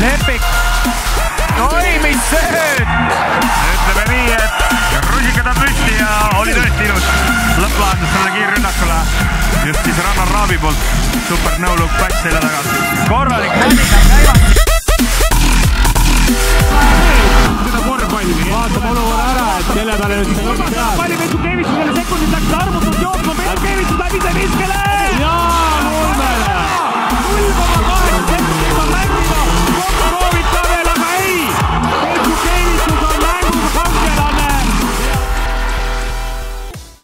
Lepik. Oi, mis sööd! Ütleme nii, et rusikad on püsti ja oli tõesti ilus lõpplahendus selle kiirrünnakule. Just siis Rannar Raabi poolt. Super no-look pass selja taga. Korralik madina käivad. Seda korvpalli. Vaatame olukorra ära, et kelle talle nüüd seda lõpp peab. Palli võitu Kevitsi selle sekundi